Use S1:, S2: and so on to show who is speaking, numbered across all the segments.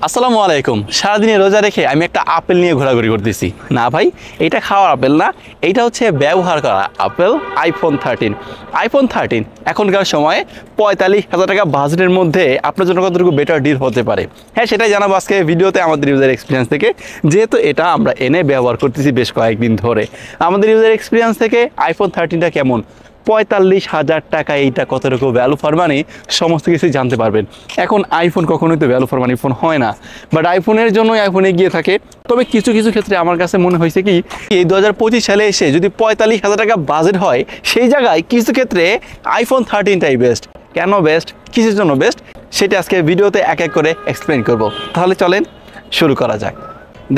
S1: আসসালামু আলাইকুম। সারাদিনে রোজা রেখে আমি একটা আপেল নিয়ে ঘোরাঘুরি করতেছি। না ভাই, এটা খাওয়ার আপেল না, এইটা হচ্ছে ব্যবহার করা আপেল। আইফোন 13 এখনকার সময়ে 45,000 টাকা বাজেটের মধ্যে আপনার জন্য কতটুকু বেটার ডিল হতে পারে, হ্যাঁ সেটাই জানাবো আজকে ভিডিওতে আমাদের ইউজার এক্সপিরিয়েন্স থেকে। যেহেতু এটা আমরা এনে ব্যবহার করতেছি বেশ কয়েকদিন ধরে, আমাদের ইউজার এক্সপিরিয়েন্স থেকে আইফোন 13টা কেমন, 45,000 টাকা এইটা কতটুকু ভ্যালু ফর মানি, সমস্ত কিছু জানতে পারবেন। এখন আইফোন কখনোই তো ভ্যালু ফর মানি ফোন হয় না, বাট আইফোনের জন্যই আইফোন এগিয়ে থাকে। তবে কিছু কিছু ক্ষেত্রে আমার কাছে মনে হয়েছে কি, এই 2025 সালে এসে যদি 45,000 টাকা বাজেট হয়, সেই জায়গায় কিছু ক্ষেত্রে আইফোন 13টাই বেস্ট। কেন বেস্ট, কিসের জন্য বেস্ট, সেটা আজকে ভিডিওতে এক এক করে এক্সপ্লেন করব। তাহলে চলেন শুরু করা যাক।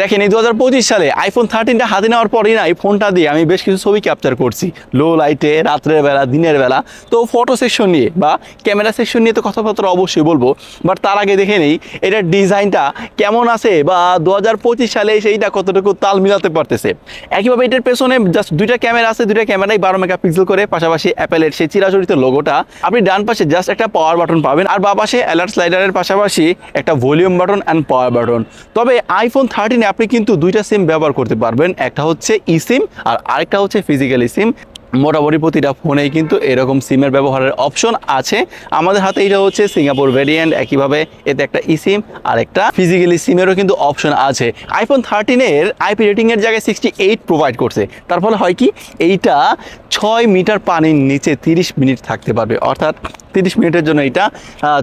S1: দেখেন, এই 2025 সালে আইফোন 13টা হাতে নেওয়ার পরেই না এই ফোনটা দিয়ে আমি বেশ কিছু ছবি ক্যাপচার করছি, লো লাইটে, রাত্রের বেলা, দিনের বেলা। তো ফটো সেকশন নিয়ে বা ক্যামেরা সেকশন নিয়ে তো কথাবার্তা অবশ্যই বলবো, বাট তার আগে দেখে নেই এটার ডিজাইনটা কেমন আছে বা 2025 সালে সেইটা কতটুকু তাল মিলাতে পারতেছে। একইভাবে এটার পেছনে জাস্ট দুইটা ক্যামেরা আছে, দুইটা ক্যামেরাই 12 মেগাপিক্সেল করে, পাশাপাশি অ্যাপেলের সেই চিরাচরিত লোগোটা। আপনি ডান পাশে জাস্ট একটা পাওয়ার বাটন পাবেন, আর বাঁ পাশে অ্যালার্ট স্লাইডারের পাশাপাশি একটা volume button and power button. তবে আইফোন 13 আপনি কিন্তু দুইটা সিম ব্যবহার করতে পারবেন, একটা হচ্ছে ই সিম আর আরেকটা হচ্ছে ফিজিক্যালি সিম। মোটামুটি প্রতিটা ফোনেই কিন্তু এরকম সিমের ব্যবহারের অপশন আছে। আমাদের হাতে এটা হচ্ছে সিঙ্গাপুর ভেরিয়েন্ট, একইভাবে এতে একটা ই সিম আর একটা ফিজিক্যালি সিমেরও কিন্তু অপশন আছে। আইফোন 13 আইপি রেটিংয়ের জায়গায় 68 প্রোভাইড করছে। তার ফলে হয় কি, এইটা 6 মিটার পানির নিচে 30 মিনিট থাকতে পারবে, অর্থাৎ 30 মিনিটের জন্য এটা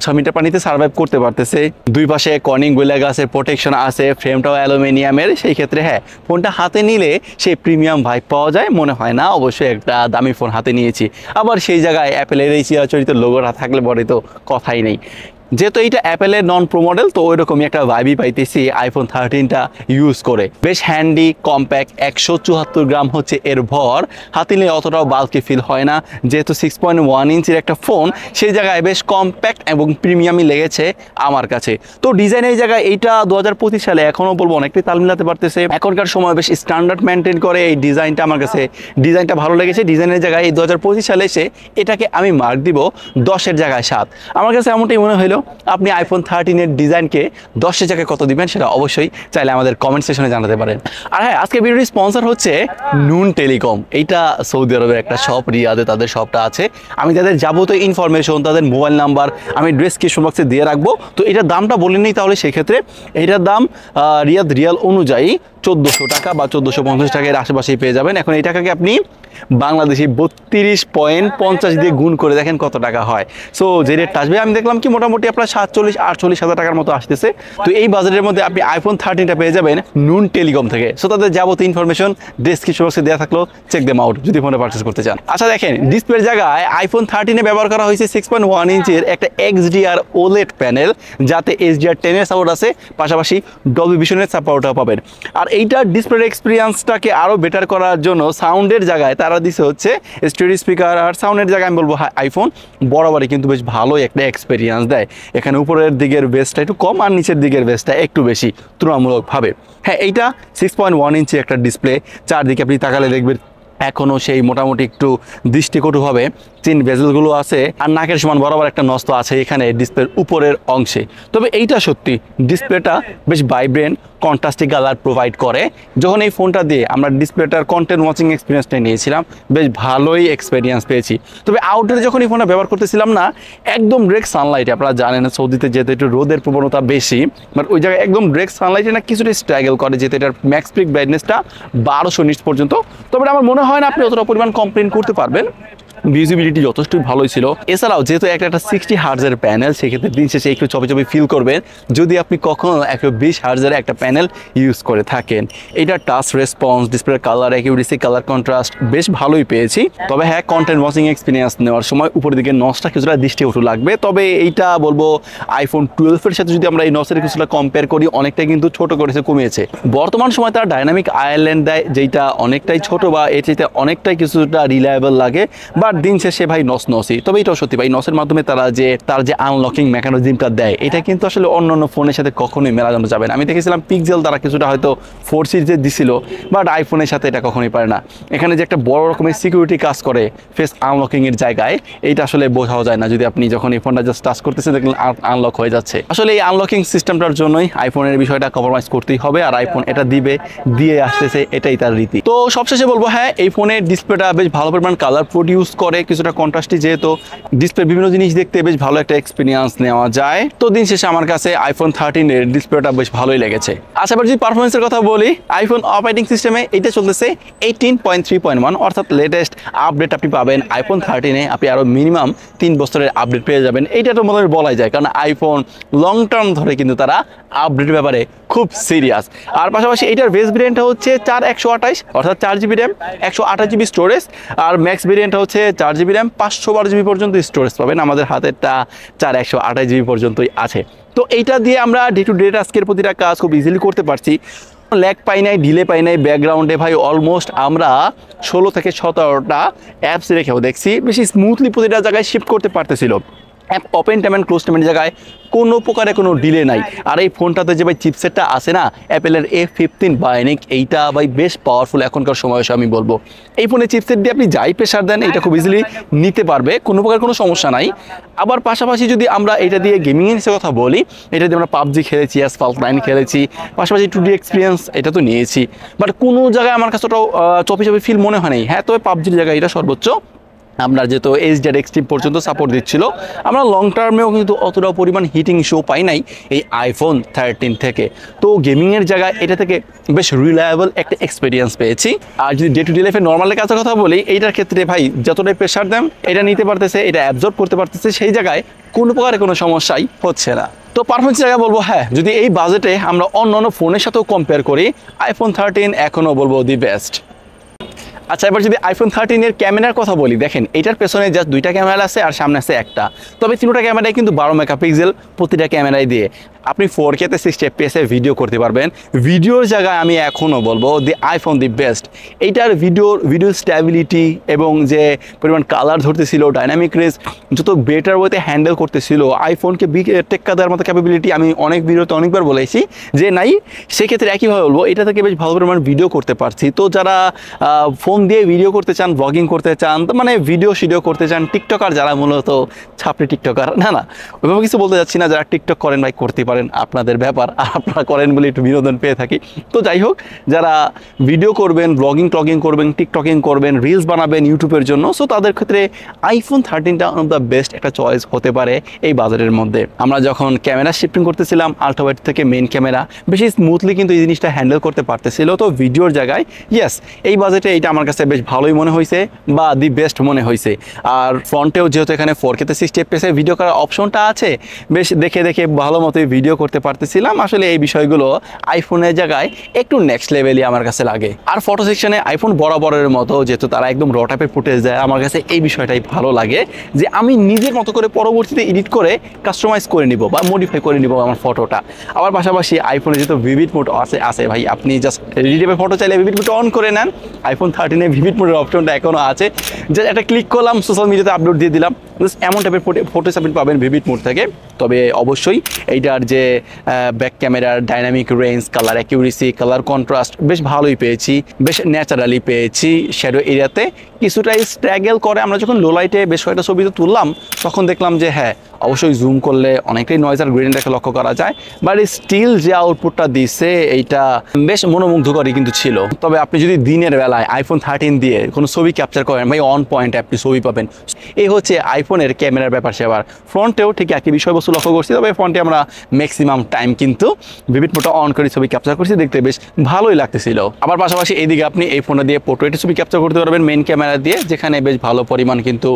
S1: 6 মিটার পানিতে সার্ভাইভ করতে পারতেছে। দুই পাশে কর্নিং গোয়েলা গাছের প্রোটেকশন আছে, ফ্রেমটাও অ্যালুমিনিয়ামের। সেই ক্ষেত্রে হ্যাঁ, ফোনটা হাতে নিলে সেই প্রিমিয়াম ভাইব পাওয়া যায়, মনে হয় না অবশ্যই একটা দামি ফোন হাতে নিয়েছি। আবার সেই জায়গায় অ্যাপেলের এই চিরাচরিত লোগোটা থাকলে পরে তো কথাই নেই। যেহেতু এইটা অ্যাপেলের নন প্রো মডেল, তো ওইরকমই একটা ভাইবই পাইতেছি আইফোন 13টা ইউজ করে। বেশ হ্যান্ডি, কম্প্যাক্ট, 174 গ্রাম হচ্ছে এর ভর। হাতে নিলে অতটাও বাল্কি ফিল হয় না, যেহেতু 6.1 ইঞ্চির একটা ফোন, সেই জায়গায় বেশ কম্প্যাক্ট এবং প্রিমিয়ামই লেগেছে আমার কাছে। তো ডিজাইন এই জায়গায় এইটা 2025 সালে এখনও বলবো অনেকটাই তাল মিলাতে পারতেছে। এখনকার সময় বেশ স্ট্যান্ডার্ড মেনটেন করে এই ডিজাইনটা, আমার কাছে ডিজাইনটা ভালো লেগেছে। ডিজাইনের জায়গায় এই 2025 সালে এসে এটাকে আমি মার্ক দিব 10-এর জায়গায় 7। আমার কাছে এমনটাই মনে হলো। আপনি আইফোন 13 ডিজাইনকে 10-এর জায়গায় কত দিবেন সেটা অবশ্যই চাইলে আমাদের কমেন্ট সেকশনে জানাতে পারেন। আর হ্যাঁ, আজকে ভিডিওর স্পন্সর হচ্ছে নুন টেলিকম। এইটা সৌদি আরবের একটা শপ, রিয়াদে তাদের শপটা আছে। আমি তাদের যাবতীয় ইনফরমেশন, তাদের মোবাইল নাম্বার আমি ডেসক্রিপশন বক্সে দিয়ে রাখবো। তো এটার দামটা বলে নিই তাহলে, সেক্ষেত্রে এইটার দাম রিয়াদ রিয়াল অনুযায়ী 1400 টাকা বা 1450 টাকার আশেপাশেই পেয়ে যাবেন। এখন এই টাকাকে আপনি বাংলাদেশি 32.50 দিয়ে গুণ করে দেখেন কত টাকা হয়। সো যে রেটটা আসবে, আমি দেখলাম কি মোটামুটি আপনার 47-48 হাজার টাকার মতো আসতেছে। তো এই বাজেটের মধ্যে আপনি আইফোন 13টা পেয়ে যাবেন নুন টেলিকম থেকে। সো তাদের যাবতীয় ইনফরমেশন ডেসক্রিপশন বক্সে দেওয়া থাকলো, চেক দেম আউট যদি ফোনে পারচেস করতে চান। আচ্ছা দেখেন, ডিসপ্লের জায়গায় আইফোন 13 ব্যবহার করা হয়েছে 6.1 ইঞ্চের একটা XDR OLED প্যানেল, যাতে HDR10 এর সাপোর্ট আছে, পাশাপাশি ডলবি ভিশনের সাপোর্টও পাবেন। আর এইটার ডিসপ্লের এক্সপিরিয়েন্সটাকে আরও বেটার করার জন্য সাউন্ডের জায়গায় তারা দিছে হচ্ছে স্টেরিও স্পিকার। আর সাউন্ডের জায়গায় আমি বলবো আইফোন বরাবরই কিন্তু বেশ ভালোই একটা এক্সপিরিয়েন্স দেয়। এখানে উপরের দিকের বেসটা একটু কম আর নিচের দিকের বেসটা একটু বেশি তুলনামূলকভাবে। হ্যাঁ, এইটা 6.1 ইঞ্চি একটা ডিসপ্লে। চারদিকে আপনি তাকালে দেখবেন এখনও সেই মোটামুটি একটু দৃষ্টিকটুভাবে চিন বেজেলগুলো আছে, আর নাকের সমান বরাবর একটা নষ্ট আছে এখানে ডিসপ্লের উপরের অংশে। তবে এইটা সত্যি ডিসপ্লেটা বেশ ভাইব্রেন্ট, কন্ট্রাস্টিং কালার প্রোভাইড করে। যখন এই ফোনটা দিয়ে আমরা ডিসপ্লেটার কন্টেন্ট ওয়াচিং এক্সপিরিয়েন্সটা নিয়েছিলাম, বেশ ভালোই এক্সপিরিয়েন্স পেয়েছি। তবে আউটডোরে যখন এই ফোনটা ব্যবহার করতেছিলাম না, একদম ডিরেক্ট সানলাইটে, আপনারা জানেন সৌদিতে যেহেতু একটু রোদের প্রবণতা বেশি, বাট ওই জায়গায় একদম ডিরেক্ট সানলাইটে না কিছুটা স্ট্রাগল করে, যেহেতু এটার ম্যাক্স পিক ব্রাইটনেসটা 1200 নিটস পর্যন্ত। তবে আমার মনে হয় না আপনি অতটা পরিমাণ কমপ্লেন করতে পারবেন। ভিজিবিলিটি যথেষ্টই ভালোই ছিল। এছাড়াও যেহেতু একটা 60 হার্জের প্যানেল, সেক্ষেত্রে দিন শেষে একটু চপে চপে ফিল করবেন যদি আপনি কখনো 120 হার্জের একটা প্যানেল ইউজ করে থাকেন। এটা টাচ রেসপন্স, ডিসপ্লের কালার অ্যাকিউরেসি, কালার কন্ট্রাস্ট বেশ ভালোই পেয়েছি। তবে হ্যাঁ, কন্টেন্ট ওয়াচিং এক্সপিরিয়েন্স নেওয়ার সময় উপরের দিকে নচটা কিছুটা দৃষ্টি উঠু লাগবে। তবে এইটা বলবো আইফোন 12-এর সাথে যদি আমরা এই নচের কিছুটা কম্পেয়ার করি, অনেকটাই কিন্তু ছোট করেছে, কমিয়েছে। বর্তমান সময় তারা ডাইনামিক আইল্যান্ড দেয়, যেটা অনেকটাই ছোট বা এর চাইতে অনেকটাই কিছুটা রিলায়েবল লাগে। বাট বাট দিন শেষে ভাই নসই। তবে এটাও সত্যি ভাই, নসের মাধ্যমে তার যে আনলকিং মেকানিজমটা দেয়, এটা কিন্তু আসলে অন্যান্য ফোনের সাথে কখনোই মেলানো যাবে না। আমি দেখেছিলাম পিক্সেল তারা কিছুটা হয়তো 4 সিরিজে দিছিল, বাট আইফোনের সাথে এটা কখনোই পারে না। এখানে যে একটা বড় রকমের সিকিউরিটি কাজ করে ফেস আনলকিং এর জায়গায়, এইটা আসলে বোঝাও যায় না যদি আপনি যখন এই ফোনটা জাস্ট টাচ করতেছেন দেখলেন আনলক হয়ে যাচ্ছে। আসলে এই আনলকিং সিস্টেমটার জন্যই আইফোনের বিষয়টা কম্প্রোমাইজ করতেই হবে, আর আইফোন এটা দিয়ে আসতেছে, এটাই তার রীতি। তো সবশেষে বলবো, হ্যাঁ এই ফোনের ডিসপ্লেটা বেশ ভালো পরিমাণ কালার প্রডিউস করে, কিছুটা কন্ট্রাস্টি, যেহেতু ডিসপ্লে বিভিন্ন জিনিস দেখতে বেশ ভালো একটা এক্সপিরিয়েন্স নেওয়া যায়। তো দিন শেষে আমার কাছে আইফোন 13 এর ডিসপ্লেটা বেশ ভালোই লেগেছে। আচ্ছা, এবার যদি পারফরমেন্সের কথা বলি, আইফোন অপারেটিং সিস্টেমে এটা চলতেছে 18.3.1, অর্থাৎ লেটেস্ট আপডেট আপনি পাবেন আইফোন 13-এ। আপনি আরও মিনিমাম 3 বছরের আপডেট পেয়ে যাবেন, এইটা তো মোটামুটি বলাই যায়, কারণ আইফোন লং টার্ম ধরে কিন্তু তারা আপডেটের ব্যাপারে খুব সিরিয়াস। আর পাশাপাশি এইটার বেস ভেরিয়েন্টটা হচ্ছে 4128, অর্থাৎ 4 জিবি র্যাম, 128 জিবি স্টোরেজ। আর ম্যাক্স ভেরিয়েন্টটা হচ্ছে 4 জিবি র্যাম, 512 জিবি পর্যন্ত স্টোরেজ পাবেন। আমাদের হাতেরটা 128 জিবি পর্যন্তই আছে। তো এইটা দিয়ে আমরা ডে টু ডে টাস্কের প্রতিটা কাজ খুব ইজিলি করতে পারছি, ল্যাগ পাই নাই, ডিলে পাই নাই। ব্যাকগ্রাউন্ডে ভাই অলমোস্ট আমরা 16 থেকে 17টা অ্যাপস রেখেও দেখছি বেশি স্মুথলি প্রতিটা জায়গায় শিফট করতে পারতেছিল। App open time and close টাইমের জায়গায় কোনো প্রকারে কোনো ডিলে নাই। আর এই ফোনটাতে যে ভাই চিপসেটটা আছে না, অ্যাপেলের A15 বায়োনিক, এইটা ভাই বেশ পাওয়ারফুল এখনকার সময় আমি বলবো। এই ফোনে চিপসেট দিয়ে আপনি যাই প্রেশার দেন, এটা খুব ইজিলি নিতে পারবে, কোনো প্রকার কোনো সমস্যা নাই। আবার পাশাপাশি যদি আমরা এটা দিয়ে গেমিংয়ের কথা বলি, এটা দিয়ে আমরা পাবজি খেলেছি, অ্যাসফাল্ট 9 খেলেছি, পাশাপাশি 2D এক্সপিরিয়েন্স এটা তো নিয়েছি, বাট কোনো জায়গায় আমার কাছে ওটাও চপি ফিল মনে হয় নাই। হ্যাঁ, তবে পাবজির জায়গায় এটা সর্বোচ্চ আপনার যেহেতু HDR এক্সট্রিম পর্যন্ত সাপোর্ট দিচ্ছিল, আমরা লং টার্মেও কিন্তু অতটা পরিমাণ হিটিং ইস্যু পাই নাই এই আইফোন 13 থেকে। তো গেমিংয়ের জায়গায় এটা থেকে বেশ রিলায়েবল একটা এক্সপিরিয়েন্স পেয়েছি। আর যদি ডে টু ডে লাইফে নর্মালের কাছে কথা বলি, এইটার ক্ষেত্রে ভাই যতটাই প্রেশার দেন এটা নিতে পারতেছে, এটা অ্যাবজর্ব করতে পারতেছে, সেই জায়গায় কোনো প্রকারে কোনো সমস্যাই হচ্ছে না। তো পারফরমেন্সের জায়গায় বলবো, হ্যাঁ যদি এই বাজেটে আমরা অন্যান্য ফোনের সাথেও কম্পেয়ার করি, আইফোন 13 এখনও বলবো দি বেস্ট। আচ্ছা, এবার যদি আইফোন 13 এর ক্যামেরার কথা বলি, দেখেন এটার পেছনে জাস্ট 2টা ক্যামেরা আছে আর সামনে আছে একটা, তবে 3টা ক্যামেরাই কিন্তু 12 মেগাপিক্সেল প্রতিটা ক্যামেরায় দিয়ে আপনি 4K-তে 60 FPS ভিডিও করতে পারবেন। ভিডিওর জায়গায় আমি এখনও বলবো দি আইফোন দি বেস্ট। এইটার ভিডিও স্ট্যাবিলিটি এবং যে পরিমাণ কালার ধরতেছিল, ডাইনামিক রেঞ্জ যত বেটার ওয়েতে হ্যান্ডেল করতেছিল, আইফোনকে টেক্কা দেওয়ার মতো ক্যাপাবিলিটি আমি অনেক ভিডিওতে অনেকবার বলেছি যে নাই, সেক্ষেত্রে একইভাবে বলবো এটা থেকে বেশ ভালো পরিমাণ ভিডিও করতে পারছি। তো যারা ফোন দিয়ে ভিডিও করতে চান, ব্লগিং করতে চান, তো মানে ভিডিও করতে চান, টিকটকার যারা মূলত ছাপড়ি টিকটকার, না ওইভাবে কিছু বলতে যাচ্ছি না, যারা টিকটক করেন ভাই করতে পারেন, আপনাদের ব্যাপার, আর আপনারা করেন বলে একটু বিনোদন পেয়ে থাকি। তো যাই হোক, যারা ভিডিও করবেন, ব্লগিং করবেন, টিকটকিং করবেন, রিলস বানাবেন ইউটিউবের জন্য, সো তাদের ক্ষেত্রে আইফোন 13টা ওয়ান অফ দ্য বেস্ট একটা চয়েস হতে পারে এই বাজারের মধ্যে। আমরা যখন ক্যামেরা শিফটিং করতেছিলাম আলট্রা ওয়াইড থেকে মেইন ক্যামেরা, বেশি স্মুথলি কিন্তু এই জিনিসটা হ্যান্ডেল করতে পারতেছিল। তো ভিডিওর জায়গায় ইয়েস, এই বাজেটে এইটা আমার কাছে বেশ ভালোই মনে হয়েছে বা দি বেস্ট মনে হয়েছে। আর ফ্রন্টেও যেহেতু এখানে 4K-তে 60 FPS ভিডিও করার অপশনটা আছে, বেশ দেখে ভালো মতোই ভিডিও করতে পারতেছিলাম। আসলে এই বিষয়গুলো আইফোনের জায়গায় একটু নেক্সট লেভেলই আমার কাছে লাগে। আর ফটো সেকশনে আইফোন বরাবরের মতো যেহেতু তারা একদম র টাইপের ফুটেজ দেয়, আমার কাছে এই বিষয়টাই ভালো লাগে যে আমি নিজের মতো করে পরবর্তীতে এডিট করে কাস্টমাইজ করে নিব বা মডিফাই করে নিব আমার ফটোটা। আবার পাশাপাশি আইফোনে যেহেতু ভিভিড মোড আছে ভাই, আপনি জাস্ট রিডিপে ফটো চাইলে ভিভিড মোড অন করে নেন। আইফোন 13-এ ভিভিড মোডের অপশনটা এখনও আছে, যে একটা ক্লিক করলাম, সোশ্যাল মিডিয়াতে আপলোড দিয়ে দিলাম, এমন টাইপের ফটোস আপনি পাবেন ভিভিড মোড থেকে। তবে অবশ্যই এইটার যে ব্যাক ক্যামেরার dynamic range, colour accuracy, colour contrast বেশ ভালোই পেয়েছি, বেশ ন্যাচারালি পেয়েছি। শ্যাডো এরিয়াতে কিছুটা স্ট্রাগল করে, আমরা যখন লো লাইটে বেশ কয়েকটা ছবিতে তুললাম তখন দেখলাম যে হ্যাঁ অবশ্যই জুম করলে অনেকটাই নয়েজ আর গ্রেডিয়েন্টটাকে লক্ষ্য করা যায়, বাট স্টিল যে আউটপুটটা দিচ্ছে এইটা বেশ মনোমুগ্ধকরই কিন্তু ছিল। তবে আপনি যদি দিনের বেলায় আইফোন 13 দিয়ে কোনো ছবি ক্যাপচার করেন ভাই, অন পয়েন্ট আপনি ছবি পাবেন। এই হচ্ছে আইফোনের ক্যামেরার ব্যাপার সেবার। ফ্রন্টেও ঠিক একই বিষয়বস্তু লক্ষ্য করছি, তবে ফ্রন্টে আমরা ম্যাক্সিমাম টাইম কিন্তু ভিভিড মোডটা অন করে ছবি ক্যাপচার করছি, দেখতে বেশ ভালোই লাগতেছিল। আবার পাশাপাশি এইদিকে আপনি এই ফোনটা দিয়ে পোর্ট্রেটে ছবি ক্যাপচার করতে পারবেন মেইন ক্যামেরা দিয়ে, যেখানে বেশ ভালো পরিমাণ কিন্তু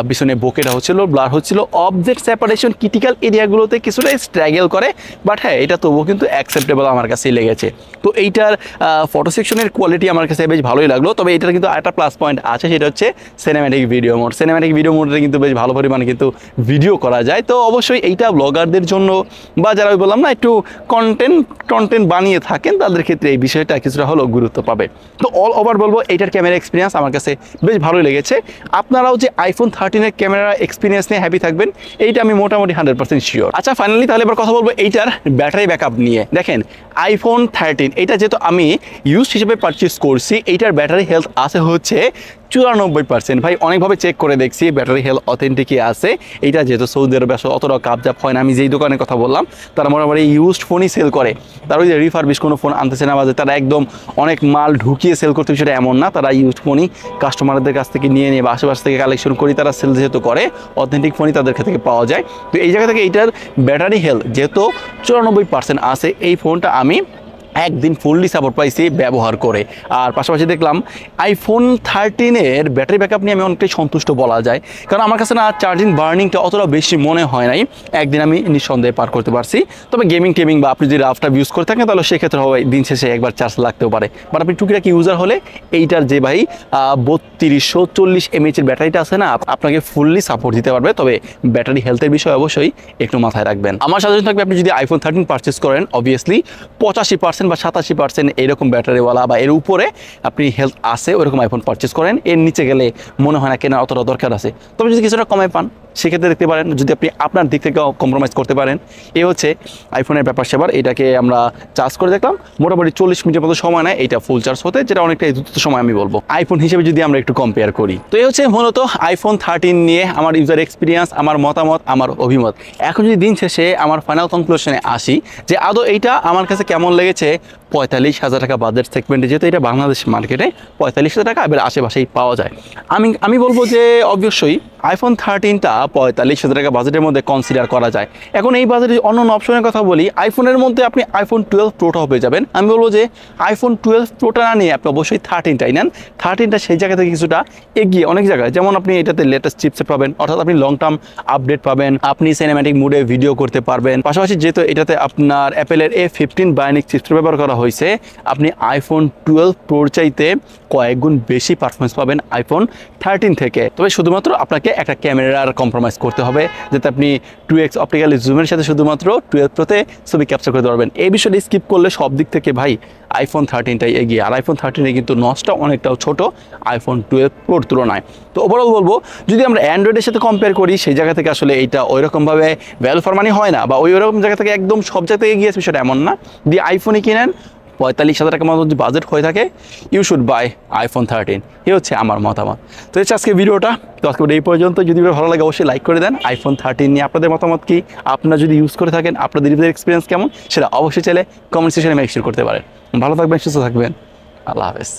S1: পিছনে বোকেটা হচ্ছিল, ব্লার হচ্ছিল। অবজেক্ট সেপারেশন ক্রিটিক্যাল এরিয়াগুলোতে কিছুটা স্ট্রাগল করে, বাট হ্যাঁ এটা তবুও কিন্তু অ্যাকসেপ্টেবল আমার কাছেই লেগেছে। তো এইটার ফটো সেকশনের কোয়ালিটি আমার কাছে বেশ ভালোই লাগলো। তবে এটার কিন্তু একটা প্লাস পয়েন্ট আছে, সেটা হচ্ছে cinematic video mode. Cinematic video মোডে কিন্তু বেশ ভালো পরিমাণে কিন্তু ভিডিও করা যায়। তো অবশ্যই এইটা ব্লগারদের জন্য বা যারা আমি বললাম না একটু কন্টেন্ট বানিয়ে থাকেন তাদের ক্ষেত্রে এই বিষয়টা কিছুটা হলেও গুরুত্ব পাবে। তো অল ওভার বলবো এইটার ক্যামেরা এক্সপিরিয়েন্স আমার কাছে বেশ ভালোই লেগেছে। আপনারাও যে আইফোন 13-এর ক্যামেরা এক্সপিরিয়েন্স নিয়ে হ্যাপি থাকবেন এইটা আমি মোটামুটি 100% শিওর। আচ্ছা ফাইনালি তাহলে এবার কথা বলবো এইটার ব্যাটারি ব্যাকআপ নিয়ে। দেখেন আইফোন 13 এটা যেহেতু আমি ইউজ হিসেবে পারচেস করছি, এইটার ব্যাটারি হেলথ আছে হচ্ছে 94%। ভাই অনেকভাবে চেক করে দেখছি ব্যাটারি হেলথ অথেন্টিকই আছে। এইটা যেহেতু সৌদি আরবে অতটা কাপজাপ হয় না, আমি যেই দোকানের কথা বললাম তারা মোটামুটি ইউজড ফোনই সেল করে, তারা ওই যে রিফারবিশ কোনো ফোন আনতেছে না বাজে, তারা একদম অনেক মাল ঢুকিয়ে সেল করতে সেটা এমন না, তারা ইউজড ফোনই কাস্টমারদের কাছ থেকে নিয়ে বা আশেপাশ থেকে কালেকশন করি তারা সেল যেহেতু করে, অথেন্টিক ফোনই তাদের থেকে পাওয়া যায়। তো এই জায়গা থেকে এইটার ব্যাটারি হেলথ যেহেতু 94% আছে, এই ফোনটা আমি একদিন ফুললি সাপোর্ট পাইছি ব্যবহার করে। আর পাশাপাশি দেখলাম আইফোন 13-এর ব্যাটারি ব্যাকআপ নিয়ে আমি অনেকটাই সন্তুষ্ট বলা যায়, কারণ আমার কাছে না চার্জিং বার্নিংটা অতটা বেশি মনে হয় নাই। একদিন আমি নিঃসন্দেহে পার করতে পারছি। তবে গেমিং বা আপনি যদি রাফটাপ ইউজ করে থাকেন তাহলে সেক্ষেত্রে হবে দিন শেষে একবার চার্জ লাগতেও পারে, বাট আপনি টুকিটাকি ইউজার হলে এইটার যে ভাই 3240 mAh-এর ব্যাটারিটা আছে না আপনাকে ফুললি সাপোর্ট দিতে পারবে। তবে ব্যাটারি হেলথের বিষয় অবশ্যই একটু মাথায় রাখবেন। আমার সাজেশন থাকবে আপনি যদি আইফোন 13 পারচেস করেন অবভিয়াসলি 85% বা 87% এরকম ব্যাটারিওয়ালা বা এর উপরে আপনি হেলথ আছে ওরকম আইফোন পারচেস করেন। এর নিচে গেলে মনে হয় না কেনার অতটা দরকার আছে। তবে যদি কিছুটা কমে পান সেক্ষেত্রে দেখতে পারেন, যদি আপনি আপনার দিক থেকে কম্প্রোমাইজ করতে পারেন। এই হচ্ছে আইফোনের ব্যাপার সেবার। এটাকে আমরা চার্জ করে দেখলাম মোটামুটি 40 মিনিটের মতো সময় নেয় এটা ফুল চার্জ হতে, যেটা অনেকটাই দ্রুত সময় আমি বলবো আইফোন হিসেবে যদি আমরা একটু কম্পেয়ার করি। তো এই হচ্ছে মূলত আইফোন 13 নিয়ে আমার ইউজার এক্সপিরিয়েন্স, আমার মতামত, আমার অভিমত। এখন যদি দিন শেষে আমার ফাইনাল কনক্লুশনে আসি যে আদৌ এইটা আমার কাছে কেমন লেগেছে, 45,000 টাকা বাজেট সেগমেন্টে যেহেতু এটা বাংলাদেশ মার্কেটে 45,000 টাকা এবার আশেপাশেই পাওয়া যায়, আমি বলবো যে অবশ্যই আইফোন 13টা 45,000 টাকা বাজেটের মধ্যে কনসিডার করা যায়। এখন এই বাজেটে অন্য অপশনের কথা বলি, আইফোনের মধ্যে আপনি আইফোন 12 প্রোটাও পেয়ে যাবেন। আমি বলবো যে আইফোন 12 প্রোটা না নিয়ে আপনি অবশ্যই 13টাই নেন। 13টা সেই জায়গা থেকে কিছুটা এগিয়ে অনেক জায়গায়, যেমন আপনি এটাতে লেটেস্ট চিপসেট পাবেন, অর্থাৎ আপনি লং টার্ম আপডেট পাবেন, আপনি সিনেম্যাটিক মুডে ভিডিও করতে পারবেন। পাশাপাশি যেহেতু এটাতে আপনার অ্যাপেলের A15 বায়োনিক চিপসেট ব্যবহার করা হয়েছে, আপনি আইফোন 12 প্রোর চাইতে কয়েক গুণ বেশি পারফরমেন্স পাবেন আইফোন 13 থেকে। তবে শুধুমাত্র আপনাকে একটা ক্যামেরার কম্প্রোমাইজ করতে হবে, যাতে আপনি 2x অপটিক্যাল জুমের সাথে শুধুমাত্র 12 প্রোতে ছবি ক্যাপচার করতে পারবেন। এই বিষয়টি স্কিপ করলে সব দিক থেকে ভাই আইফোন 13টাই এগিয়ে। আর আইফোন 13-এ কিন্তু নচটা অনেকটাও ছোট আইফোন 12 প্রোর তুলনায়। তো ওভারঅল বলবো যদি আমরা অ্যান্ড্রয়েডের সাথে কম্পেয়ার করি সেই জায়গা থেকে আসলে এইটা ওইরকমভাবে ভ্যালু ফর মানি হয় না, বা ওইরকম জায়গা থেকে একদম সব জায়গা থেকে এগিয়ে বিষয়টা এমন না। দিয়ে আইফোনই কিনেন 45,000 টাকার মতো যদি বাজেট হয়ে থাকে ইউ শুড বাই আইফোন 13। এই হচ্ছে আমার মতামত। তো হচ্ছে আজকে ভিডিওটা। তো আজকে এই পর্যন্ত। যদি ভিডিও ভালো লাগে অবশ্যই লাইক করে দেন। আইফোন 13 নিয়ে আপনাদের মতামত কি, আপনারা যদি ইউজ করে থাকেন আপনাদের এক্সপিরিয়েন্স কেমন সেটা অবশ্যই চাইলে কমেন্ট সেকশনে মেনশন করতে পারেন। ভালো থাকবেন, সুস্থ থাকবেন, আল্লাহ হাফেজ।